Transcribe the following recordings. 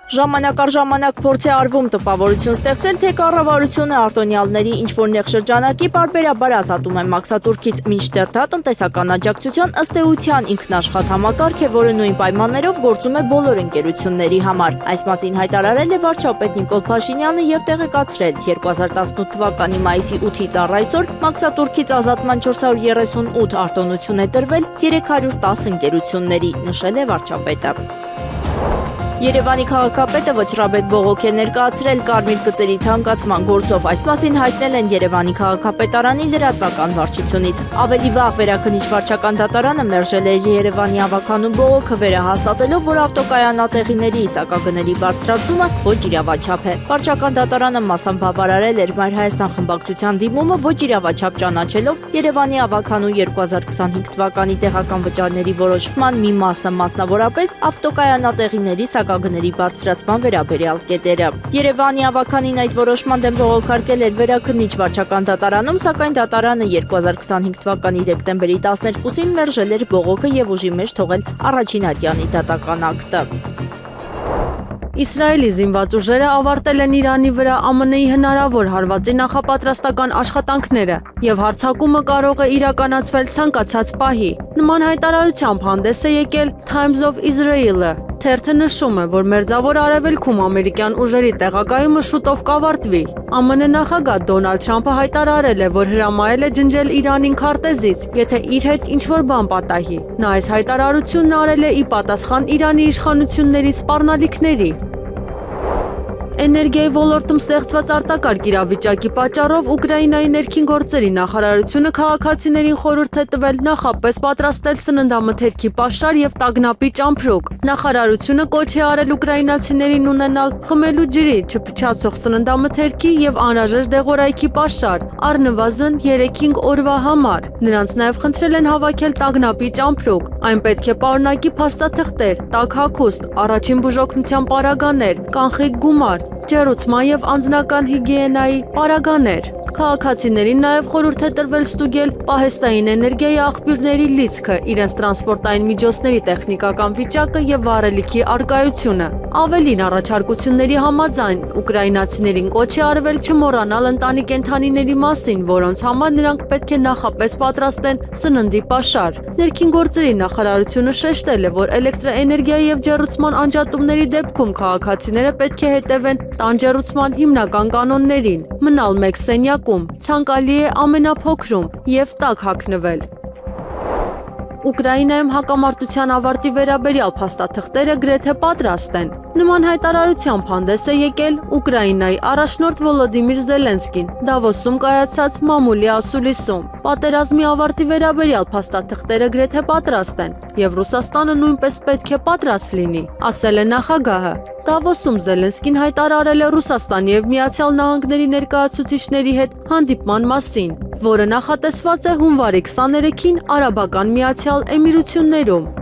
Ժամանակ առ ժամանակ փորձ է արվում տպավորություն ստեղծել, թե կառավարությունը արտոնյալների ինչ-որ նեղ շրջանակի պարբերաբար ազատում է մաքսատուրքից, մինչդեռ դա տնտեսական աջակցության ըստ էության ինքնաշխատ համակարգ է, որը նույն պայմաններով գործում է բոլոր ընկերությունների համար։ Այս մասին հայտարարել է վարչապետ Նիկոլ Փաշինյանը եւ տեղեկացրել 2018 թվականի մայիսի 8-ից առ այսօր մաքսատուրքից ազատման 438 արտոնություն է տրվել 310 ընկերությունների, նշել է վարչապետը։ Երևանի քաղաքապետը Վճռաբեկ Բողոք է ներկայացրել կարմիր գծերի թանկացման գործով, այս մասին հայտնել են Երևանի քաղաքապետարանի լրատվական վարչությունից։ Ավելի վաղ Վերաքննիչ վարչական դատարանը մերժել է Երևանի ավագանու բողոքը վերահաստատելով, որ ավտոկայանատեղիների սակագների բարձրացումը ոչ իրավաչափ է։ Վարչական դատարանը մասամբ բավարարել էր Մայր Հայաստան խմբակցության դիմումը ոչ իրավաչափ ճանաչելով Երևանի ավագանու 2025 թվականի տեղական վճարների որոշման մի մասը, մասնավորապես ավտոկայանատեղիների սակագների բարձրացման վերաբերյալ կետերը։ Երևանի ավագանին այդ որոշման դեմ բողոքարկել էր Վերաքննիչ վարչական դատարանում, սակայն դատարանը 2025 թվականի դեկտեմբերի 12-ին մերժել էր բողոքը եւ ուժի մեջ թողել առաջին ատյանի դատական ակտը։ Իսրայելի զինված ուժերը ավարտել են Իրանի վրա ԱՄՆ-ի հնարավոր հարվածի նախապատրաստական աշխատանքները եւ հարձակումը կարող է իրականացվել ցանկացած պահի։ Նման հայտարարությամբ հանդես է եկել Times of Israel-ը։ Թերթը նշում է, որ Մերձավոր Արևելքում ամերիկյան ուժերի տեղակայումը շուտով կավարտվի։ ԱՄՆ նախագահ Դոնալդ Թրամփը հայտարարել է, որ հրամայել է ջնջել Իրանին քարտեզից, եթե իր հետ ինչ-որ բան պատահի։ Նա այս հայտարարությունն արել է ի պատասխան Իրանի իշխանությունների սպառնալիքների։ Էներգիայի ոլորտում ստեղծված արտակարգ իրավիճակի պատճառով Ուկրաինայի ներքին գործերի նախարարությունը քաղաքացիներին խորհուրդ է տվել նախապես պատրաստել սննդամթերքի պաշար եւ տագնապի ճամփրուկ։ Նախարարությունը կոչ է արել ուկրաինացիներին ունենալ խմելու ջրի, չփչացող սննդամթերքի եւ անհրաժեշտ դեղորայքի պաշար, առնվազն 3-5 օրվա համար։ Նրանց նաեւ խնդրել են հավաքել տագնապի ճամփրուկ։ Այն պետք է պարունակի փաստաթղթեր, տաք հագուստ, առաջին բուժօգնության պարագաներ, կանխիկ գումար, ջեռուցման եւ անձնական հիգիենայի պարագաներ։ Քաղաքացիներին նաև խորհուրդ է տրվել ստուգել պահեստային էներգիայի աղբյուրների լիցքը, իրենց տրանսպորտային միջոցների տեխնիկական վիճակը եւ վառելիքի առկայությունը։ Ավելին, առաջարկությունների համաձայն ուկրաինացիներին կոչ է արվել չմոռանալ ընտանի կենդանիների մասին, որոնց համար նրանք պետք է նախապես պատրաստեն սննդի պաշար։ Ներքին գործերի նախարարությունը շեշտել է, որ էլեկտրաէներգիայի եւ ջեռուցման անջատումների դեպքում քաղաքացիները պետք է հետևեն տանջեռուցման հիմնական կանոններին, մնալ մեկ սենյակում, ցանկալի է ամենափոքրում եւ տաք հագնվել։ Ուկրաինայում հակամարտության ավարտի վերաբերյալ փաստաթղթերը գրեթե պատրաստ են։ Նման հայտարարությամբ հանդես է եկել Ուկրաինայի առաջնորդ Վոլոդիմիր Զելենսկին Դավոսում կայացած մամուլի ասուլիսում։ Պատերազմի ավարտի վերաբերյալ փաստաթղթերը գրեթե պատրաստ են, եւ Ռուսաստանը նույնպես պետք է պատրաստ լինի, ասել է նախագահը։ Դավոսում Զելենսկին հայտարարել է Ռուսաստանի եւ Միացյալ Նահանգների ներկայացուցիչների հետ հանդիպման մասին, որը նախատեսված է հունվարի 23-ին Արաբական Միացյալ Էմիրություններում։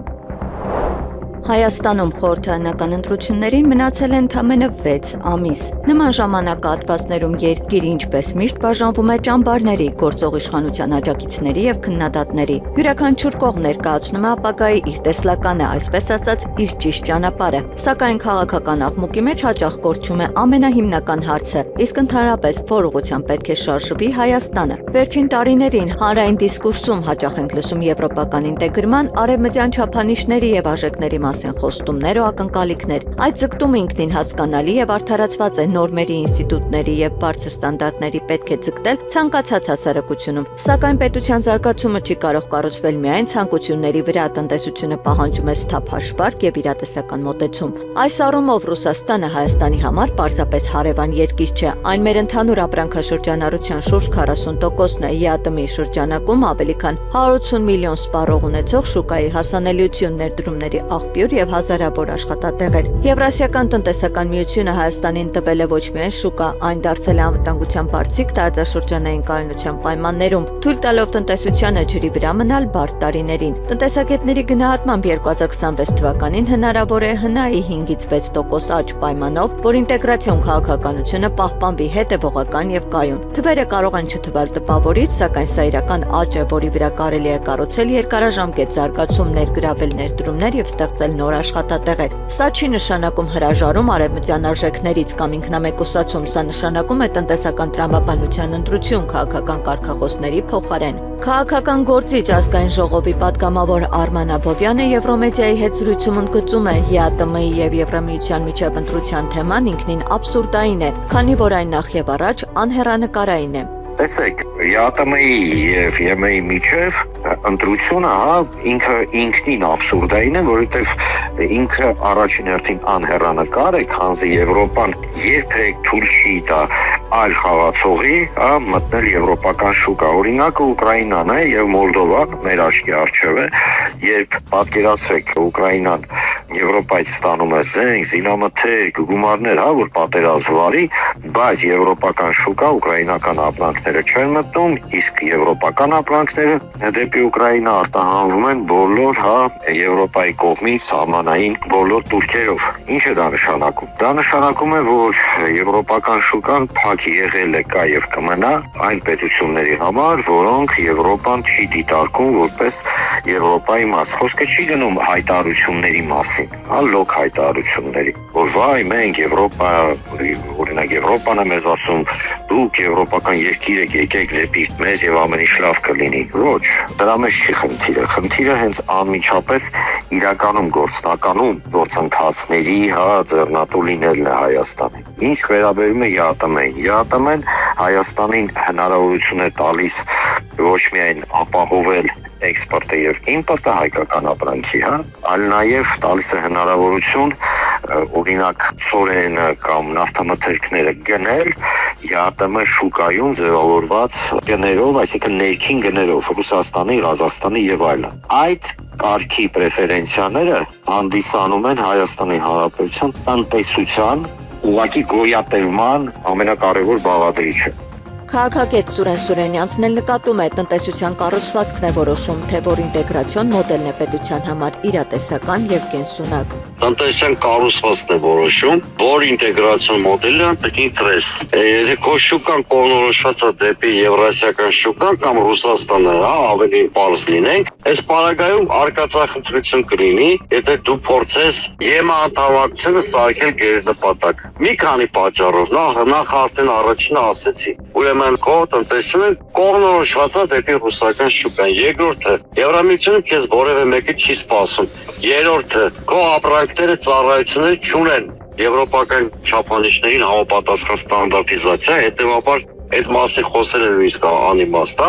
Հայաստանում խորհրդարանական ընտրություններին մնացել են ընդամենը 6 ամիս։ Նման ժամանակահատվածներում երկիրը ինչպես միշտ բաժանվում է ճամբարների, գործող իշխանության աջակիցների եւ քննադատների։ Յուրաքանչյուր կողմ ներկայացնում է ապագայի իր տեսլականը, այսպես ասած, իր ճիշտ ճանապարհը։ Սակայն քաղաքական աղմուկի մեջ հաճախ կորչում է ամենահիմնական հարցը, իսկ ընդհանրապես որ ուղղությամբ պետք է շարժվի Հայաստանը։ Վերջին տարիներին հանրային դիսկուրսում հաճախ ենք լսում եվրոպական ինտեգրման, արևմտյան չափանիշների եւ արժեքների խոստումներ ու ակնկալիքներ։ Այդ ձգտումը ինքնին հասկանալի եւ արդարացված է նորմերի, ինստիտուտների եւ բարձր ստանդարտների պետք է ձգտել ցանկացած հասարակությունում։ Սակայն պետության զարգացումը չի կարող կառուցվել միայն ցանկությունների վրա, տնտեսությունը պահանջում է սթափ հաշվարկ եւ իրատեսական մոտեցում։ Այս առումով Ռուսաստանը Հայաստանի համար պարզապես հարևան երկիր չէ։ Այն մեր ընդհանուր ապրանքաշրջանառության շուրջ 40%-ն է, ԵԱՏՄ-ի շրջանակում ավելի քան 180 միլիոն սպառող ունեցող շուկայի հասանելիություն, ներդրումների աղբյուր եւ հազարավոր աշխատատեղեր։ Եվրասիական տնտեսական միությունը Հայաստանին տվել է ոչ միայն շուկա, այն դարձել է անվտանգության բարձիկ տարածաշրջանային կայունության պայմաններում, թույլ տալով տնտեսությանը ջրի վրա մնալ բարդ տարիներին։ Տնտեսագետների գնահատմամբ 2026 թվականին հնարավոր է ՀՆԱ-ի 5-ից 6% աճ պայմանով, որ ինտեգրացիոն քաղաքականությունը պահպանվի հետևողական եւ կայուն։ Թվերը կարող են չթվալ տպավորիչ, սակայն սա իրական աճ է, որի վրա կարելի է կառուցել երկարաժամկետ զարգացում, ներգրավել ներդրումներ եւ ստեղծել նոր աշխատատեղեր։ Սա չի նշանակում հրաժարում արևմտյան արժեքներից կամ ինքնամեկուսացում, սա նշանակում է տնտեսական տրամաբանության ընտրություն քաղաքական կարգախոսների փոխարեն։ Քաղաքական գործիչ ազգային ժողովի պատգամավոր Արման Աբովյանը Եվրոմեդիայի հետ զրույցում ընդգծում է ՀԱՏՄ-ի եւ Եվրամիության միջև ընտրության թեման ինքնին աբսուրդային է, քանի որ այն նախ եւ առաջ անհեռանկարային է։ Տեսեք, ՀԱՏՄ-ի եւ ԵՄ-ի միջև ընտրությունը, ինքնին աբսուրդային է, որովհետեւ ինքը առաջին հերթին անհեռանկար է, քանզի Եվրոպան երբեք թույլ չի տա այլ խաղացողի, մտնել եվրոպական շուկա։ Օրինակը Ուկրաինան է եւ Մոլդովան մեր աչքի առջեւ է, երբ պատկերացրեք Ուկրաինան Եվրոպայից ստանում է զենք, զինամթերք, գումարներ, որ պատերազմվարի, բայց եվրոպական շուկա ուկրաինական ապրանքները չեն մտնում, իսկ եվրոպական ապրանքները դեպի Ուկրաինա արտահանվում են բոլոր Եվրոպայի կողմից սահմանային բոլոր տուրքերով։ Ինչ է դա նշանակում։ Դա նշանակում է, որ եվրոպական շուկան փակ եղել է, կա եւ կմնա այն պետությունների համար, որոնք Եվրոպան չի դիտարկում որպես Եվրոպայի մաս։ Խոսքը չի գնում հայտարարությունների մասին, լոկ հայտարարությունների, որ վայ մենք Եվրոպա, օրինակ Եվրոպան է մեզ ասում, դուք եվրոպական երկիր եք, եկեք դեպի մեզ եւ ամեն ինչ լավ կլինի։ Ոչ, դրա մեջ չի խնդիրը։ Խնդիրը հենց անմիջապես իրականում գործնականում գործընթացների ձեռնատու լինելն է Հայաստանին։ Ինչ վերաբերում է ՀԱՏՄ-ին, ՀԱՏՄ-ն Հայաստանին հնարավորություն է տալիս ոչ միայն ապահովել էքսպորտը եւ իմպորտը հայկական ապրանքի, այլ նաեւ տալիս է հնարավորություն օրինակ ծորենը կամ նավթամթերքները գնել ՀԱՏՄ շուկայում ձևավորված գներով, այսինքն ներքին գներով Ռուսաստանի, Ղազախստանի եւ այլն։ Այդ կարգի պրեֆերենցիաները հանդիսանում են Հայաստանի Հանրապետության տնտեսության ուղղակի գոյատևման ամենակարևոր բաղադրիչը։ Քաղաքագետ Սուրեն Սուրենյանցն էլ նկատում է տնտեսության կառուցվածքն է որոշում, թե որ ինտեգրացիոն մոդելն է պետության համար իրատեսական եւ կենսունակ։ Տնտեսության կառուցվածքն է որոշում, որ ինտեգրացիոն մոդելը պետք է ինտերես։ Եթե քո շուկան կողմնորոշված է դեպի եվրասիական շուկան կամ Ռուսաստանը, ավելի բարձ լինենք, այս պարագայում արկածախնդրություն կլինի, եթե դու փորձես ԵՄ անդամակցությունը սարքել գերնպատակ։ Մի քանի պատճառով, նախ արդեն առաջինը ասեցի։ Ուրեմն քո տնտեսությունը կողմնորոշված է դեպի ռուսական շուկան։ Երկրորդը, Եվրամիությունը քեզ որևէ մեկը չի սպասում։ Երրորդը, քո ապրանքները ծառայությունները չունեն եվրոպական չափանիշներին համապատասխան ստանդարտիզացիա, հետևաբար այդ մասին խոսելը նույնիսկ անիմաստ է։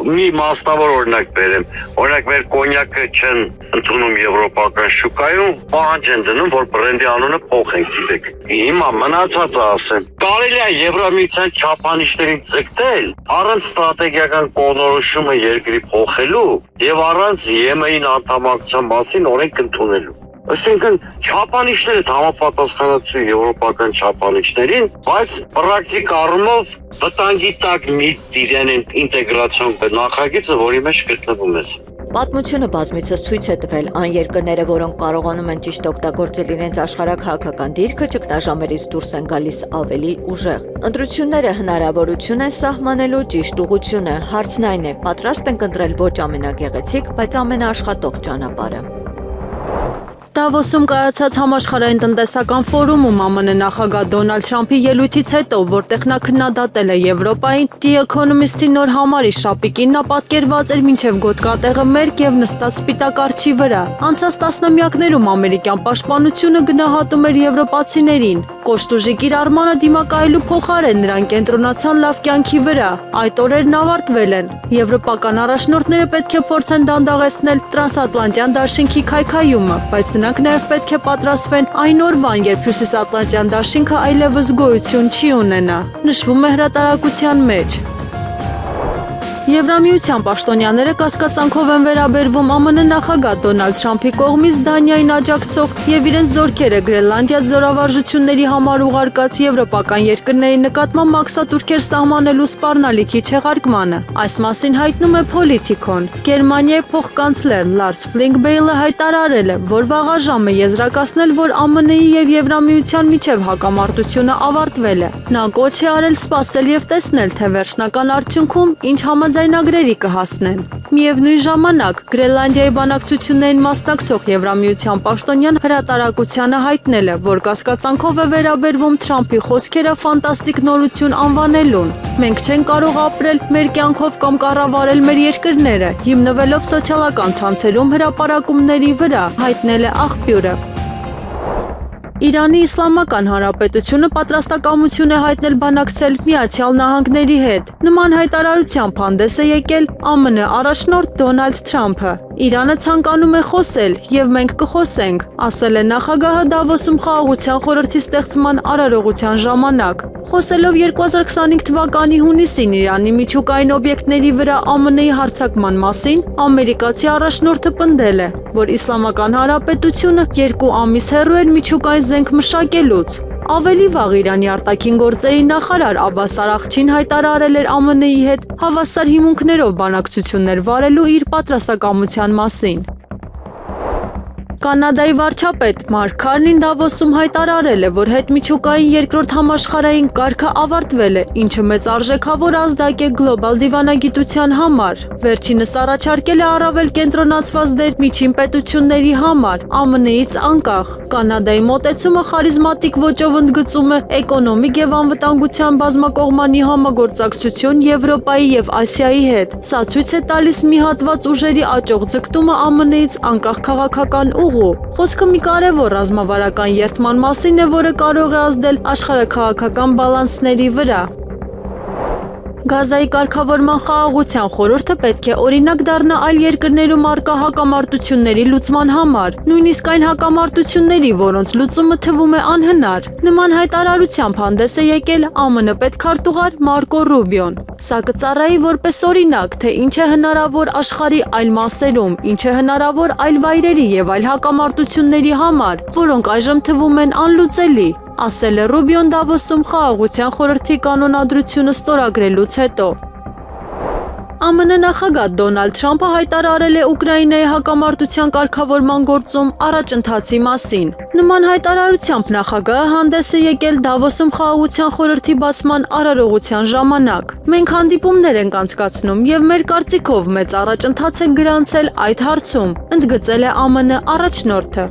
Մի մասնավոր օրինակ բերեմ։ Օրինակ մեր կոնյակը չեն ընդունում եվրոպական շուկայում, պահանջ են դնում, որ բրենդի անունը փոխենք, գիտեք։ Հիմա մնացածը ասեմ։ Կարելի է Եվրամիության չափանիշներին ձգտել առանց ստրատեգիական կողմնորոշումը երկրի փոխելու եւ առանց ԵՄ-ին անդամակցության մասին օրենք ընդունելու։ Այսինքն չափանիշները համապատասխանեցին եվրոպական չափանիշներին, բայց պրակտիկ առումով վտանգի տակ մի դիրան ինտեգրացիոն նախագիծը, որի մեջ գտնվում է։ Պատմությունը բազմիցս ցույց է տվել այն երկրները, որոնք կարողանում են ճիշտ օգտագործել իրենց աշխարհաքաղաքական դիրքը, ճգնաժամերից դուրս են գալիս ավելի ուժեղ։ Ընտրությունները հնարավորություն են սահմանելու ճիշտ ուղղությունը։ Հարցն այն է, պատրաստ ենք ընտրել ոչ ամենագեղեցիկ, բայց ամենաաշխատող ճանապարհը։ Դավոսում կայացած համաշխարհային տնտեսական ֆորումում ԱՄՆ նախագահ Դոնալդ Թրամփի ելույթից հետո, որտեղ նա քննադատել է Եվրոպային, The Economist-ի նոր համարի շապիկին նա պատկերված էր մինչև գոտկատեղը մերկ եւ նստած սպիտակ արջի վրա։ Անցած տասնամյակներում ամերիկյան պաշտպանությունը գնահատում էր եվրոպացիներին։ Կոշտուժի կիրառմանը դիմակայելու փոխարեն նրանք կենտրոնացան լավ կյանքի վրա։ Այդ օրերն ավարտվել են։ Եվրոպական առաջնորդները պետք է փորձեն դանդաղեցնել տրանսատլանտյան դաշինքի քայքայումը, բայց նրանք նաև պետք է պատրաստվեն այն օրվան, երբ Հյուսիսատլանտյան դաշինքը այլևս գոյություն չի ունենա, նշվում է հրատարակության մեջ։ Եվրամիության պաշտոնյաները կասկածանքով են վերաբերվում ԱՄՆ նախագահ Դոնալդ Թրամփի կողմից Դանիային աջակցող եւ իրենց զորքերը Գրենլանդիա զորավարժությունների համար ուղարկած եվրոպական երկրների նկատմամբ մաքսատուրքեր սահմանելու սպառնալիքի չեղարկմանը։ Այս մասին հայտնում է Politico-ն։ Գերմանիայի փոխկանցլեր Լարս Ֆլինգբեյլը հայտարարել է, որ վաղաժամ է եզրակացնել, որ ԱՄՆ-ի եւ Եվրամիության միջև հակամարտությունը ավարտվել է։ Նա կոչ է արել սպասել եւ տեսնել, թե վերջնական արդյունքում ինչ համաձայնություն ձայնագրերի կհասնեն։ Միևնույն ժամանակ Գրենլանդիայի բանակցություններին մասնակցող Եվրամիության պաշտոնյան հրատարակությանը հայտնել է, որ կասկածանքով է վերաբերվում Թրամփի խոսքերը ֆանտաստիկ նորություն անվանելուն։ Մենք չենք կարող ապրել մեր կյանքով կամ կառավարել մեր երկրները, հիմնվելով սոցիալական ցանցերում հրապարակումների վրա, հայտնել է աղբյուրը։ Իրանի Իսլամական Հանրապետությունը պատրաստակամություն է հայտնել բանակցել Միացյալ Նահանգների հետ։ Նման հայտարարությամբ հանդես է եկել ԱՄՆ առաջնորդ Դոնալդ Թրամփը։ Իրանը ցանկանում է խոսել, եւ մենք կխոսենք, ասել է նախագահը Դավոսում Խաղաղության խորհրդի ստեղծման արարողության ժամանակ։ Խոսելով 2025 թվականի հունիսին Իրանի միջուկային օբյեկտների վրա ԱՄՆ-ի հարձակման մասին, ամերիկացի առաջնորդը պնդել է, որ Իսլամական Հանրապետությունը 2 ամիս հեռու էր միջուկային զենք մշակելուց։ Ավելի վաղ Իրանի արտաքին գործերի նախարար Աբբաս Արաղչին հայտարարել էր ԱՄՆ-ի հետ հավասար հիմունքներով բանակցություններ վարելու իր պատրաստակամության մասին։ Կանադայի վարչապետ Մարկ Քարնին Դավոսում հայտարարել է, որ հետմիջուկային երկրորդ համաշխարհային կարգը ավարտվել է, ինչը մեծ արժեքավոր ազդակ է գլոբալ դիվանագիտության համար։ Վերջինս առաջարկել է առավել կենտրոնացված դեր միջին պետությունների համար, ԱՄՆ-ից անկախ։ Կանադայի մոտեցումը խարիզմատիկ ոճով ընդգծում է էկոնոմիկ եւ անվտանգության բազմակողմանի համագործակցություն Եվրոպայի եւ Ասիայի հետ։ Սա ցույց է տալիս մի հատված ուժերի աճող ձգտումը ԱՄՆ-ից անկախ քաղաքական Խոսքը մի կարևոր ռազմավարական երթման մասին է, որը կարող է ազդել աշխարհաքաղաքական բալանսների վրա։ Գազայի կարգավորման խաղաղության խորհուրդը պետք է օրինակ դառնա այլ երկրներում առկա հակամարտությունների լուծման համար, նույնիսկ այն հակամարտությունների, որոնց լուծումը թվում է անհնար։ Նման հայտարարությամբ հանդես է եկել ԱՄՆ պետքարտուղար Մարկո Ռուբիոն։ Սա կծառայի որպես օրինակ, թե ինչ է հնարավոր աշխարհի այլ մասերում, ինչ է հնարավոր այլ վայրերի եւ այլ հակամարտությունների համար, որոնք այժմ թվում են անլուծելի, ասել է Ռուբիոն Դավոսում Խաղաղության խորհրդի կանոնադրությունը ստորագրելուց հետո։ ԱՄՆ նախագահ Դոնալդ Թրամփը հայտարարել է Ուկրաինայի հակամարտության կարգավորման գործում առաջընթացի մասին։ Նման հայտարարությամբ նախագահը հանդես է եկել Դավոսում Խաղաղության խորհրդի բացման արարողության ժամանակ։ Մենք հանդիպումներ ենք անցկացնում եւ մեր կարծիքով մեծ առաջընթաց է գրանցել այդ հարցում, ընդգծել է ԱՄՆ առաջնորդը։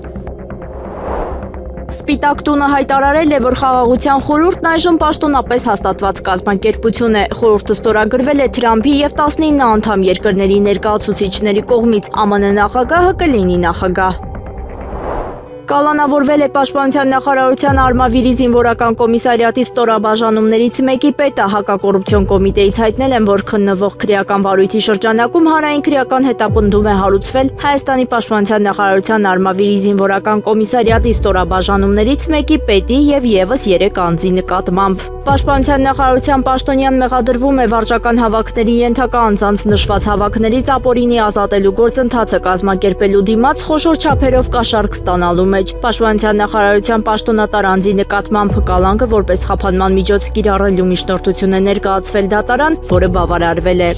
Սպիտակ տունը հայտարարել է, որ Խաղաղության խորհուրդն այժմ պաշտոնապես հաստատված կազմակերպություն է։ Խորհուրդը ստորագրվել է Թրամփի եւ 19 անդամ երկրների ներկայացուցիչների կողմից, ԱՄՆ նախագահը կլինի նախագահ։ Կալանավորվել է Պաշտպանության նախարարության Արմավիրի զինվորական կոմիսարիատի ստորաբաժանումներից մեկի պետը հակակոռուպցիոն կոմիտեից հայտնել են, որ քննվող քրեական վարույթի շրջանակում հանրային քրեական հետապնդում է հարուցվել Հայաստանի Պաշտպանության նախարարության Արմավիրի զինվորական կոմիսարիատի ստորաբաժանումներից մեկի պետի եւ եւս 3 անձի նկատմամբ։ Պաշտպանության նախարարության պաշտոնյան մեղադրվում է վարչական հավաքների ենթակա անձանց նշված հավաքներից ապօրինի ազատելու գործընթացը կազմակերպելու դիմաց խոշոր չափերով կաշառք ստանալու մեջ։ Պաշտպանության նախարարության պաշտոնատար անձի նկատմամբ կալանքը որպես խափանման միջոց կիրառելու միջնորդություն է ներկայացվել դատարան, որը բավարարվել է։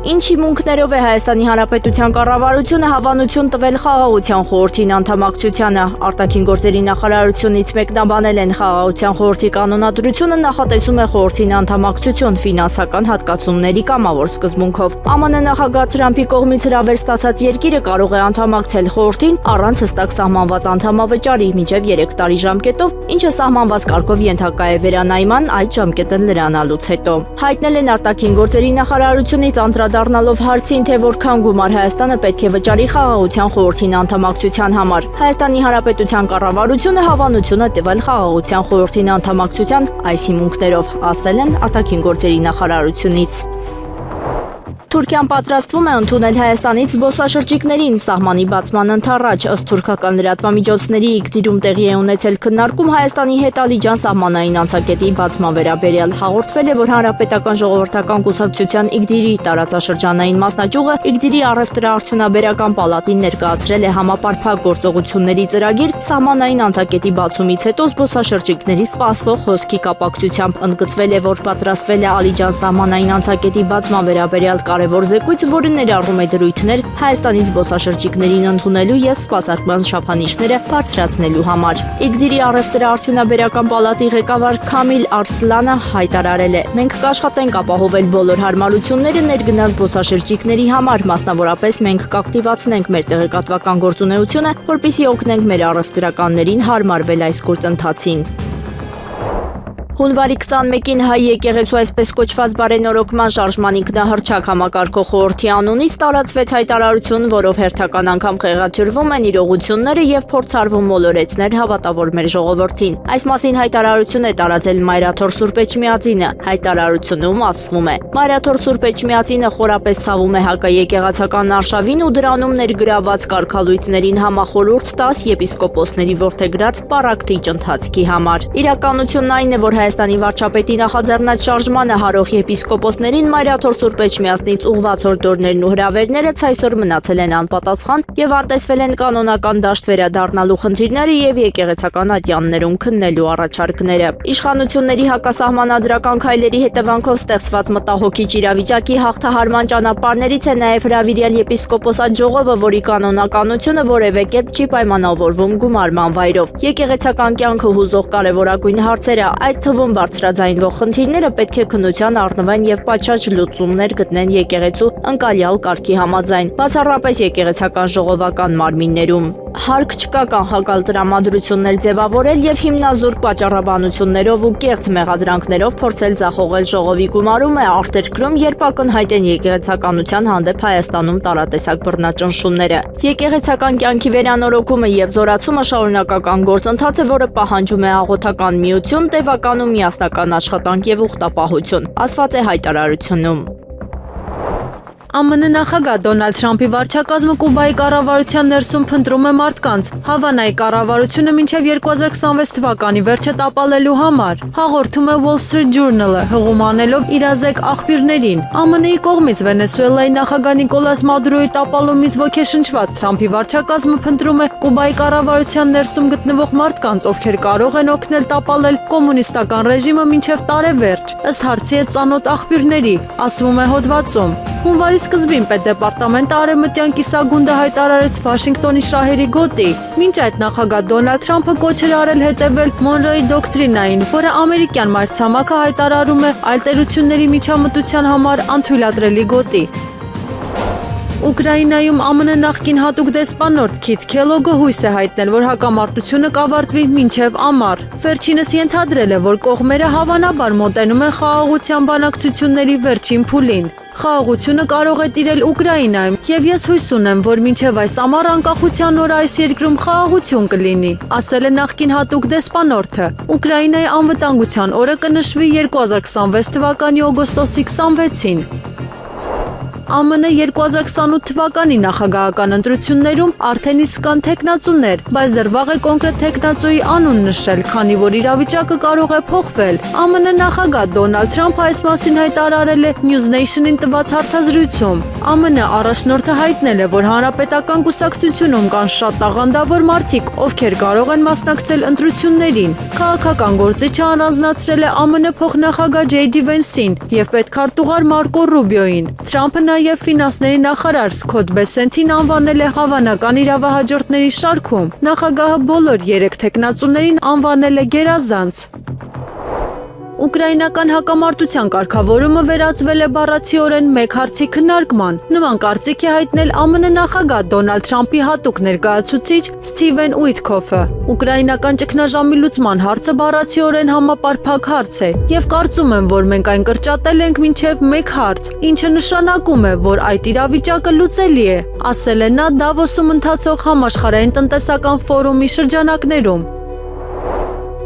Ինչ հիմունքներով է Հայաստանի Հանրապետության կառավարությունը հավանություն տվել Խաղաղության խորհրդին անդամակցությանը։ Արտաքին գործերի նախարարությունից մեկնաբանել են Խաղաղության խորհրդի կանոնադրությունը նախատեսում է խորհրդին անդամակցություն ֆինանսական հատկացումների կամավոր սկզբունքով։ ԱՄՆ նախագահ Թրամփի կողմից հրավեր ստացած երկիրը կարող է անդամակցել խորհրդին առանց հստակ սահմանված անդամավճարի մինչև 3 տարի ժամկետով, ինչը սահմանված կարգով ենթակա է վերանայման այդ ժամկետը լրանալուց հետո։ Հայտնել են արտաքին գործերի նախարարությունից անդրադառնալով հարցին, թե որքան գումար Հայաստանը պետք է վճարի Խաղաղության խորհրդին անդամակցության համար։ Հայաստանի Հանրապետության կառավարությունը հավանություն է տվել Խաղաղության խորհրդին անդամակցության այս հիմունքներով, ասել են արտաքին գործերի նախարարությունից։ Թուրքիան պատրաստվում է ընդունել Հայաստանից զբոսաշրջիկներին սահմանի բացման ընդառաջ, ըստ թուրքական լրատվամիջոցների իգդիրում տեղի է ունեցել քննարկում Հայաստանի հետ Ալիջան սահմանային անցակետի բացման վերաբերյալ։ Հաղորդվել է, որ Հանրապետական ժողովրդական կուսակցության իգդիրի տարածաշրջանային մասնաճյուղը իգդիրի առևտրաարդյունաբերական պալատին ներկայացրել է համապարփակ գործողությունների ծրագիր սահմանային անցակետի բացումից հետո զբոսաշրջիկների սպասվող հոսքի կապակցությամբ։ Ընդգծվել է, որ պատրաստվել է Ալիջան սահմանային անցակետի բացման վերաբերյալ կարևոր զեկույց, որը ներառում է դրույթներ Հայաստանի զբոսաշրջիկներին ընդունելու եւ սպասարկման չափանիշները բարձրացնելու համար։ Իգդիրի առևտրաարդյունաբերական պալատի ղեկավար Քամիլ Արսլանը հայտարարել է. «Մենք կաշխատենք ապահովել բոլոր հարմարությունները ներգնաց զբոսաշրջիկների համար, մասնավորապես մենք կակտիվացնենք մեր տեղեկատվական գործունեությունը, որպեսզի օգնենք մեր առևտրականներին հարմարվել այս գործընթացին»։ Հունվարի 21-ին հայ եկեղեցու այսպես կոչված բարենորոգման շարժման ինքնահռչակ համակարգող խորհրդի անունից տարածվեց հայտարարություն, որով հերթական անգամ խեղաթյուրվում են իրողությունները եւ փորձարվում մոլորեցնել հավատավոր մեր ժողովրդին։ Այս մասին հայտարարություն է տարածել Մայրաթոր Սուրբ Էջմիածինը։ Հայտարարությունում ասվում է. Մայրաթոր Սուրբ Էջմիածինը խորապես ցավում է հակաեկեղեցական արշավին ու դրանում ներգրաված կարգալույծներին համախորհուրդ 10 եպիսկոպոսների որդեգրած պարակտիճ ընթացքի համար։ Իրականությունն այն է, որ Հայաստանի վարչապետի նախաձեռնած շարժմանը հարող եպիսկոպոսներին Մայրաթոր Սուրբ Էջմիածնից ուղղված հորդորներն ու հրավերները ցայսօր մնացել են անպատասխան եւ անտեսվել են կանոնական դաշտ վերադառնալու խնդիրները եւ եկեղեցական ատյաններում քննելու առաջարկները։ Իշխանությունների հակասահմանադրական քայլերի հետևանքով ստեղծված մտահոգիչ իրավիճակի հաղթահարման ճանապարհներից է նաեւ հրավիրյալ եպիսկոպոսատ ժողովը, որի կանոնականությունը որևէ կերպ չի պայմանավորվում գումարման վայրով։ Եկեղեցական կյանքը հուզող կարևորագույն հարցերը, այդ թվում բարձրաձայնվող խնդիրները պետք է քննության առնվեն եւ պատշաճ լուծումներ գտնեն եկեղեցու ընկալյալ կարգի համաձայն, բացառապես եկեղեցական ժողովական մարմիններում։ Հարկ չկա կանխակալ տրամադրություններ ձևավորել եւ հիմնազուրկ պատճառաբանություններով ու կեղծ մեղադրանքներով փորձել ձախողել ժողովի գումարումը արտերկրում, երբ ակնհայտ են եկեղեցականության հանդեպ Հայաստանում տարատեսակ բռնաճնշումները։ Եկեղեցական կյանքի վերանորոգումը եւ զորացումը շարունակական գործընթաց է, որը պահանջում է աղոթական միություն, տևական ու միասնական աշխատանք եւ ուխտապահություն, ասված է հայտարարությունում։ ԱՄՆ նախագահ Դոնալդ Թրամփի վարչակազմը Կուբայի կառավարության ներսում փնտրում է մարդկանց Հավանայի կառավարությունը մինչև 2026 թվականի վերջը տապալելու համար, հաղորդում է Wall Street Journal-ը, հղումանելով իրազեկ աղբյուրներին։ ԱՄՆ-ի կողմից Վենեսուելայի նախագահ Նիկոլաս Մադուրոյի տապալումից ոգեշնչված Թրամփի վարչակազմը փնտրում է Կուբայի կառավարության ներսում գտնվող մարդկանց, ովքեր կարող են օգնել տապալել կոմունիստական ռեժիմը մինչև տարեվերջ, ըստ հարցի է ծանոթ աղբյուրների, ասվում է հոդվածում։ Հունվարի սկզբին պետդեպարտամենտը արևմտյան կիսագունդը հայտարարեց Վաշինգտոնի շահերի գոտի։ Մինչ այդ նախագահ Դոնալդ Թրամփը կոչ էր արել հետևել Մոնրոյի դոկտրինային, որը ամերիկյան մայրցամաքը հայտարարում է այլ տերությունների միջամտության համար անթույլատրելի գոտի։ Ուկրաինայում ԱՄՆ նախկին հատուկ դեսպանորդ Քիթ Քելոգը հույս է հայտնել, որ հակամարտությունը կավարտվի մինչև ամառ։ Վերջինս ենթադրել է, որ կողմերը հավանաբար մոտենում են խաղաղության բանակցությունների վերջին փուլին։ Խաղաղությունը կարող է տիրել Ուկրաինայում, եւ ես հույս ունեմ, որ մինչև այս ամառ անկախության օրը այս երկրում խաղաղություն կլինի, ասել է նախկին հատուկ դեսպանորդը։ Ուկրաինայի անվտանգության օրը կնշվի 2026 թվականի օգոստոսի 26-ին։ ԱՄՆ 2028 թվականի նախագահական ընտրություններում արդեն իսկ կան թեկնածուներ, բայց դեռ վաղ է կոնկրետ թեկնածուի անուն նշել, քանի որ իրավիճակը կարող է փոխվել։ ԱՄՆ նախագահ Դոնալդ Թրամփը այս մասին հայտարարել է News Nation-ին տված հարցազրույցում։ ԱՄՆ առաջնորդը հայտնել է, որ հանրապետական կուսակցությունում կան շատ տաղանդավոր մարդիկ, ովքեր կարող են մասնակցել ընտրություններին։ Քաղաքական գործիչը առանձնացրել է ԱՄՆ փոխնախագահ Ջեյ Դի Վենսին եւ պետքարտուղար Մարկո Ռուբիոին։ Թրամփը նաև ֆինանսների նախարար Սքոթ Բեսենթին անվանել է հավանական իրավահաջորդների շարքում։ Նախագահը բոլոր 3 թեկնածուներին անվանել է գերազանց։ Ուկրաինական հակամարտության կարգավորումը վերածվել է բառացիորեն մեկ հարցի քննարկման։ Նման կարծիք է հայտնել ԱՄՆ նախագահ Դոնալդ Թրամփի հատուկ ներկայացուցիչ Սթիվեն Ուիտքոֆը։ Ուկրաինական ճգնաժամի լուծման հարցը բառացիորեն համապարփակ հարց է, եւ կարծում եմ, որ մենք այն կրճատել ենք մինչև մեկ հարց, ինչը նշանակում է, որ այդ իրավիճակը լուծելի է, ասել է նա Դավոսում ընթացող համաշխարհային տնտեսական ֆորումի շրջանակներում։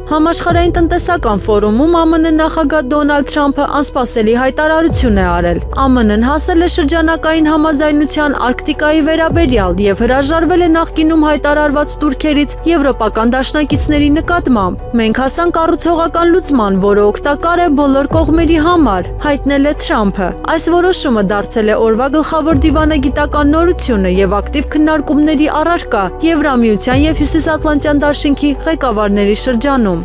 Համաշխարհային տնտեսական ֆորումում ԱՄՆ նախագահ Դոնալդ Թրամփը անսպասելի հայտարարություն է արել։ ԱՄՆ-ն հասել է շրջանակային համաձայնության Արկտիկայի վերաբերյալ եւ հրաժարվել է նախկինում հայտարարված տուրքերից եվրոպական դաշնակիցների նկատմամբ։ Մենք հասանք կառուցողական լուծման, որը օգտակար է բոլոր կողմերի համար, հայտնել է Թրամփը։ Այս որոշումը դարձել է օրվա գլխավոր դիվանագիտական նորությունը եւ ակտիվ քննարկումների առարկա Եվրամիության եւ Հյուսիսատլանտյան դաշինքի ղեկավարների շրջանում։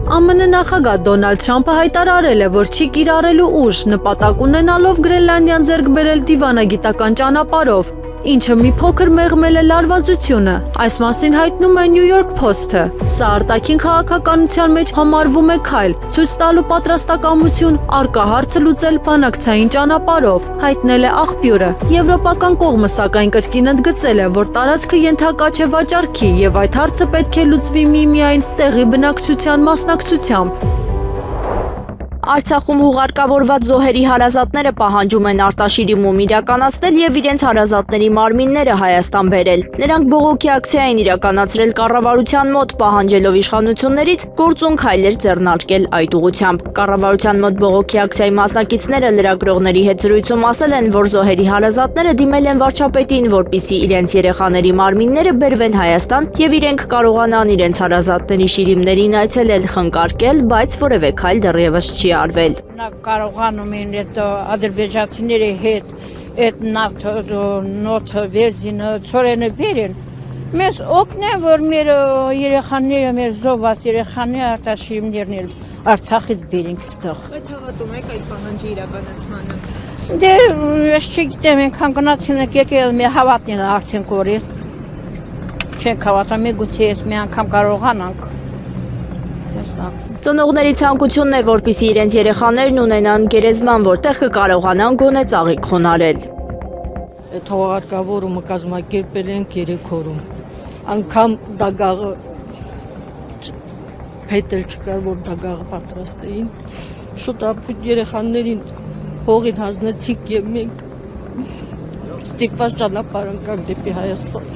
ԱՄՆ նախագահ Դոնալդ Թրամփը հայտարարել է, որ չի կիրառելու ուժ, նպատակ ունենալով Գրենլանդիան ձեռք բերել դիվանագիտական ճանապարհով, ինչը մի փոքր մեղմել է լարվածությունը։ Այս մասին հայտնում է New York Post-ը։ Սա արտաքին քաղաքականության մեջ համարվում է քայլ, ցույց տալու պատրաստակամություն առկա հարցը լուծել բանակցային ճանապարհով, հայտնել է աղբյուրը։ Եվրոպական կողմը սակայն կրկին ընդգծել է, որ տարածքը ենթակա չէ վաճառքի եւ այդ հարցը պետք է լուծվի միմիայն տեղի բնակչության մասնակցությամբ։ Արցախում հուղարկավորված զոհերի հարազատները պահանջում են արտաշիրիմում իրականացնել եւ իրենց հարազատների մարմինները Հայաստան բերել։ Նրանք բողոքի ակցիա են իրականացրել կառավարության մոտ, պահանջելով իշխանություններից գործուն քայլեր ձեռնարկել այդ ուղղությամբ։ Կառավարության մոտ բողոքի ակցիայի մասնակիցները լրագրողների հետ զրույցում ասել են, որ զոհերի հարազատները դիմել են վարչապետին, որպեսզի իրենց երեխաների մարմինները բերվեն Հայաստան եւ իրենք կարողանան իրենց հարազատների շիրիմներին այցելել, խնկարկել, բայց որևէ քայլ դեռևս չի արվել։ Նա կարողանում են այդ ադրբեջանցիների հետ այդ նոթը վերզինը ծորենը բերեն։ Մեզ օգնեն, որ մեր երեխաները, մեր զոհված երեխաները արտաշիրիմներն էլ Արցախից բերենք ստեղ։ Բայց հավատում եք այդ պահանջի իրականացմանը։ Դե ես չգիտեմ, այնքան գնացին եկել մի հավատն արդեն կորի։ Չենք հավատա, միգուցե ես մի անգամ կարողանանք։ Ծնողների ցանկությունն է, որպեսզի իրենց երեխաներն ունենան գերեզման, որտեղ կկարողանան գոնե ծաղիկ խոնարհել։ Այդ հողարկավորումը կազմակերպել ենք 3 օրում։ Անգամ դագաղը փետել չկար, որ դագաղը պատրաստեին։ Շուտապույտ երեխաներին հողին հանձնեցիք եւ մենք ստիպված ճանապարհ ընկանք դեպի Հայաստան։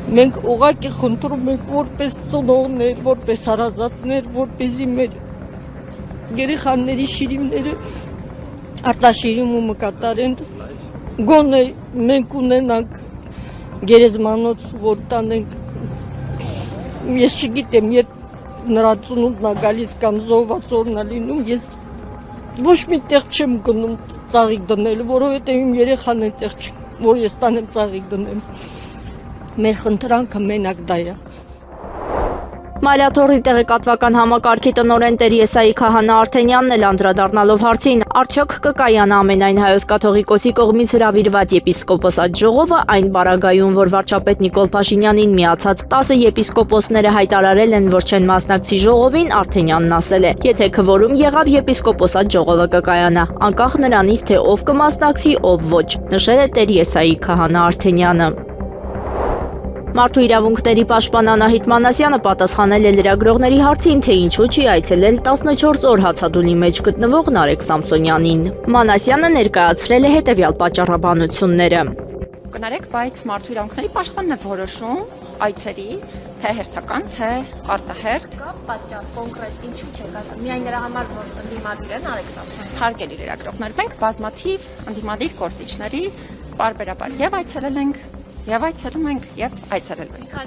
Մենք ուղղակի խնդրում ենք որպես ծնողներ, որպես հարազատներ, որպեսզի մեր երեխաների շիրիմները արտաշիրիմումը կատարեն, գոնե մենք ունենանք գերեզմանոց, որ տանենք։ Ես չգիտեմ, երբ նրա ծնունդն է գալիս կամ զոհված օրն է լինում, ես ոչ մի տեղ չեմ գնում ծաղիկ դնելու, որովհետև իմ երեխան այնտեղ չի, որ ես տանեմ ծաղիկ դնեմ։ Մեր խնդրանքը մենակ դա է։ Մայլաթոռի տեղեկատվական համակարգի տնօրեն Տեր Եսայի Քահանա Արթենյանն էլ անդրադառնալով հարցին, արդյոք կկայանա ամենայն հայոց կաթողիկոսի կողմից հրավիրված եպիսկոպոսատ ժողովը այն պարագայում, որ վարչապետ Նիկոլ Փաշինյանին միացած 10 եպիսկոպոսները հայտարարել են, որ չեն մասնակցի ժողովին, Արթենյանն ասել է. եթե քվորում եղավ եպիսկոպոսատ ժողովը կկայանա, անկախ նրանից, թե ով կմասնակցի, ով ոչ, նշել է Տեր Եսայի Քահանա Արթենյանը։ Մարդու իրավունքների պաշտպան Անահիտ Մանասյանը պատասխանել է լրագրողների հարցին, թե ինչու չի այցելել 14 օր հացադուլի մեջ գտնվող Նարեկ Սամսոնյանին։ Մանասյանը ներկայացրել է հետևյալ պատճառաբանությունները։ Կներեք, բայց մարդու իրավունքների պաշտպանն է որոշում այցերի, թե հերթական, թե արտահերթ։ Կա պատճառ կոնկրետ ինչու չեք այցելել։ Միայն նրա համար, որ ընդդիմադիր են Նարեկ Սամսոնյանը։ Հարգելի լրագրողներ, մենք բազմաթիվ ընդդիմադիր գործիչների պարբերաբար եւ այցելել ենք, եւ այցելում ենք, եւ այցելելու ենք։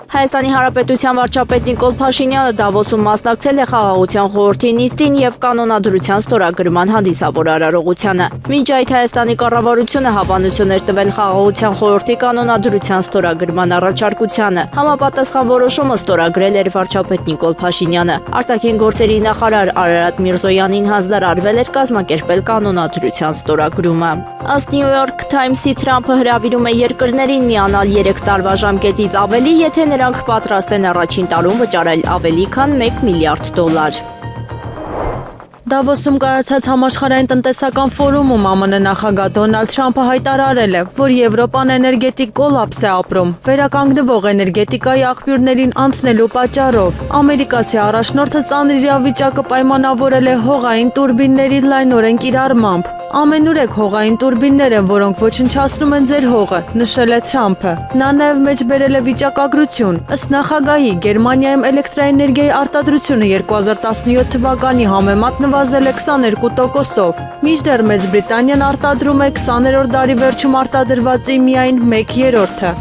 Հայաստանի Հանրապետության վարչապետ Նիկոլ Փաշինյանը Դավոսում մասնակցել է Խաղաղության խորհրդի նիստին եւ կանոնադրության ստորագրման հանդիսավոր արարողությանը։ Մինչ այդ Հայաստանի կառավարությունը հավանություն էր տվել Խաղաղության խորհրդի կանոնադրության ստորագրման առաջարկությանը։ Համապատասխան որոշումը ստորագրել էր վարչապետ Նիկոլ Փաշինյանը։ Արտաքին գործերի նախարար Արարատ Միրզոյանին հանձնարարվել էր կազմակերպել կանոնադրության ստորագրումը։ Ըստ New York Times-ի Թրամփը հրավիրում է երկրներին միանալ 3 տարվա ժամկետից ավելի, եթե նրանք պատրաստ են առաջին տարում վճարել ավելի քան $1 միլիարդ։ Դավոսում կայացած համաշխարհային տնտեսական ֆորումում ԱՄՆ նախագահ Դոնալդ Թրամփը հայտարարել է, որ Եվրոպան էներգետիկ կոլապս է ապրում, վերականգնվող էներգետիկայի աղբյուրներին անցնելու պատճառով։ Ամերիկացի առաջնորդը ծանր իրավիճակը պայմանավորել է հողային տուրբինների լայնորեն կիրառմամբ։ Ամենուրեք հողային տուրբիններ են, որոնք ոչնչացնում են ձեր հողը, նշել է Թրամփը։ Նա նաև մեջբերել է վիճակագրություն։ Ըստ նախագահի, Գերմանիայում էլեկտրաէներգիայի արտադրությունը 2017 թվականի համեմատ նվազել է 22%-ով։ Մինչդեռ Մեծ Բրիտանիան արտադրում է 20-րդ դարի վերջում արտադրվածի միայն 1/3-ը։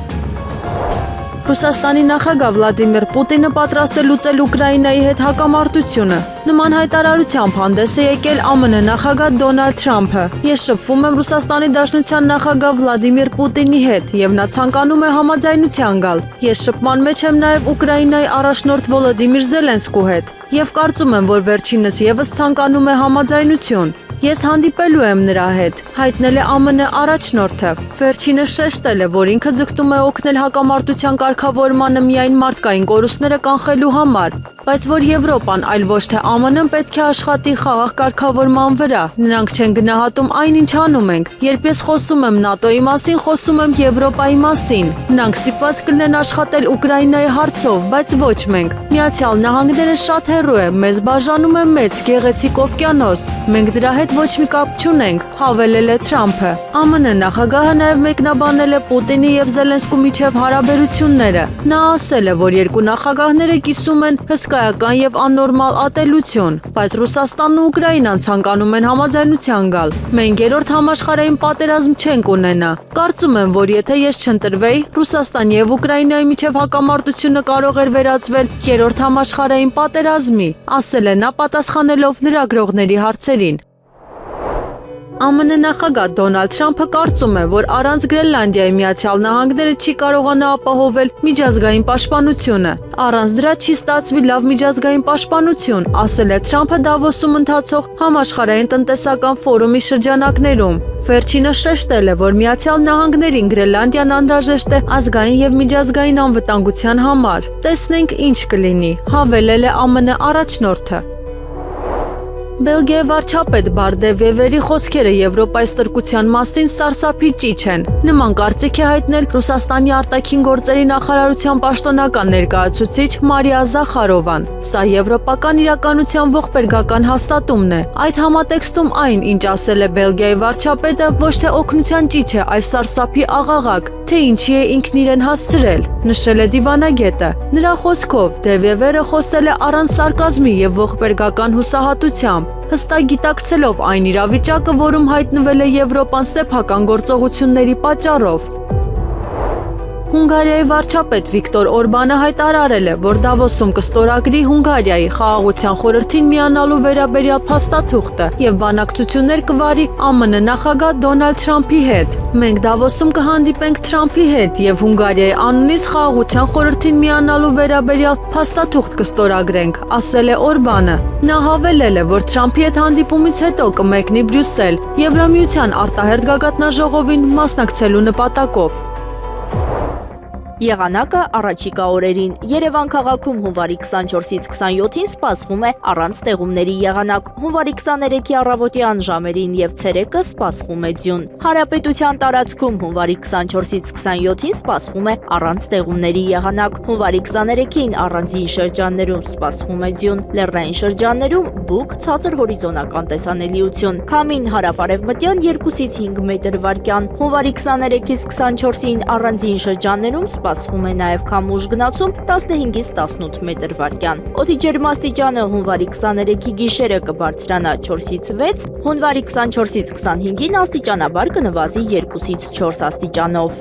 Ռուսաստանի նախագահ Վլադիմիր Պուտինը պատրաստ է լուծել Ուկրաինայի հետ հակամարտությունը։ Նման հայտարարությամբ հանդես է եկել ԱՄՆ նախագահ Դոնալդ Թրամփը։ Ես շփվում եմ Ռուսաստանի Դաշնության նախագահ Վլադիմիր Պուտինի հետ եւ նա ցանկանում է համաձայնության գալ։ Ես շփման մեջ եմ նաեւ Ուկրաինայի առաջնորդ Վոլոդիմիր Զելենսկու հետ եւ կարծում եմ, որ վերջինս եւս ցանկանում է համաձայնություն։ Ես հանդիպելու եմ նրա հետ, հայտնել է ԱՄՆ առաջնորդը։ Վերջինս շեշտել է, որ ինքը ձգտում է օգնել հակամարտության կարգավորմանը միայն մարդկային կորուստները կանխելու համար, բայց որ Եվրոպան, այլ ոչ թե ԱՄՆ-ն պետք է աշխատի խաղաղ կարգավորման վրա։ Նրանք չեն գնահատում այն, ինչ անում ենք։ Երբ ես խոսում եմ ՆԱՏՕ-ի մասին, խոսում եմ Եվրոպայի մասին։ Նրանք ստիպված կլինեն աշխատել Ուկրաինայի հարցով, բայց ոչ մենք։ Միացյալ Նահանգները շատ հեռու է, մեզ բաժանում է մեծ գեղեցիկ օվկիանոս։ Մենք դրա հետ ոչ մի կապ չունենք, հավելել է Թրամփը։ ԱՄՆ նախագահը նաև մեկնաբանել է Պուտինի եւ Զելենսկու միջև հարաբերությունները։ Նա ասել է, որ երկու նախագահները կիսում են հսկայական եւ աննորմալ ատելություն, բայց Ռուսաստանն ու Ուկրաինան ցանկանում են համաձայնության գալ։ Մենք երրորդ համաշխարհային պատերազմ չենք ունենա։ Կարծում եմ, որ եթե ես չընտրվեի, Ռուսաստանի եւ Ուկրաինայի միջև հակամարտությունը կարող էր վերածվել երրորդ համաշխարհային պատերազմի, ասել է նա պատասխանելով լրագրողների հարցերին։ ԱՄՆ նախագահ Դոնալդ Թրամփը կարծում է, որ առանց Գրենլանդիայի Միացյալ Նահանգները չի կարողանա ապահովել միջազգային պաշտպանությունը։ Առանց դրա չի ստացվի լավ միջազգային պաշտպանություն, ասել է Թրամփը Դավոսում ընթացող համաշխարհային տնտեսական ֆորումի շրջանակներում։ Վերջինը շեշտել է, որ Միացյալ Նահանգներին Գրենլանդիան անհրաժեշտ է ազգային եւ միջազգային անվտանգության համար։ Տեսնենք ինչ կլինի, հավելել է ԱՄՆ առաջնորդը։ Բելգիայի վարչապետ Բարդե Վևերի խոսքերը Եվրոպայի ստրկության մասին սարսափի ճիչ են։ Նման կարծիք է հայտնել Ռուսաստանի արտաքին գործերի նախարարության պաշտոնական ներկայացուցիչ Մարիա Զախարովան։ Սա եվրոպական իրականության ողբերգական հաստատումն է։ Այդ համատեքստում այն, ինչ ասել է Բելգիայի վարչապետը, ոչ թե օգնության ճիչ է, այլ սարսափի աղաղակ, թե ինչի է ինքն իրեն հասցրել, նշել է դիվանագետը։ Նրա խոսքով Դևևերը խոսել է առանց սարկազմի եւ ողբերգական հուսահատությամբ, հստակ գիտակցելով այն իրավիճակը, որում հայտնվել է Եվրոպան սեփական գործողությունների պատճառով։ Հունգարիայի վարչապետ Վիկտոր Օրբանը հայտարարել է, որ Դավոսում կստորագրի Հունգարիայի խաղաղության խորհրդին միանալու վերաբերյալ փաստաթուղթը եւ բանակցություններ կվարի ԱՄՆ նախագահ Դոնալդ Թրամփի հետ։ Մենք Դավոսում կհանդիպենք Թրամփի հետ եւ Հունգարիայի անունից խաղաղության խորհրդին միանալու վերաբերյալ փաստաթուղթ կստորագրենք, ասել է Օրբանը։ Նա հավելել է, որ Թրամփի հետ հանդիպումից հետո կմեկնի Բրյուսել Եվրամիության արտահերթ գագաթնաժողովին մասնակցելու նպատակով։ Եղանակը առաջիկա օրերին Երևան քաղաքում հունվարի 24-ից 27-ին սպասվում է առանց տեղումների եղանակ, հունվարի 23-ի առավոտյան ժամերին եւ ցերեկը սպասվում է ձյուն։ Հանրապետության տարածքում հունվարի 24-ից 27-ին սպասվում է առանց տեղումների եղանակ, հունվարի 23-ին առանձին շրջաններում սպասվում է ձյուն, լեռնային շրջաններում բուք ցածր հորիզոնական տեսանելիություն, քամին հարավ-արևմտյան 2-ից 5 մետր վարկյան, հունվարի 23-ից 24-ին առանձին շրջաններում սպասվում է նաև քամուշ գնացում 15-ից 18 մետր վարկյան։ Օդի ջերմաստիճանը հունվարի 23-ի գիշերը կբարձրանա 4-ից 6, հունվարի 24-ից 25-ին աստիճանաբար կնվազի 2-ից 4 աստիճանով։